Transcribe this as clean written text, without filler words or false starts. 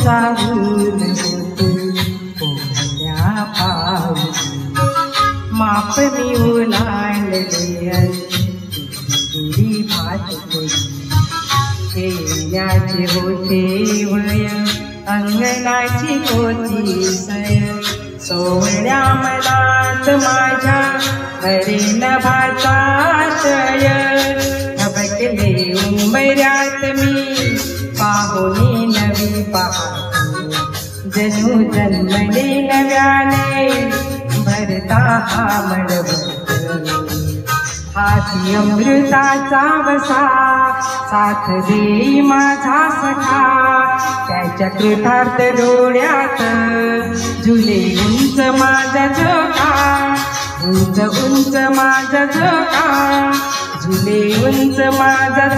सावून होतो कोहल्या पाऊली माप मी ओलांडले तुझी भात खेळण्याची होते वय अंगणाची होती सय सोहळ्या मनात माझ्या हरे नभाचा शय धबकले उंबऱ्यात मी पाहुणी नवी पाहतो जणू जन्मले नव्याने भरता हा मडवत हाती अमृताचा वसा साथ देई माझा सखा त्याच्या कृतार्थ डोळ्यात झुले उंच माझा झोका उंच उंच माझा झोका झुले उंच माझा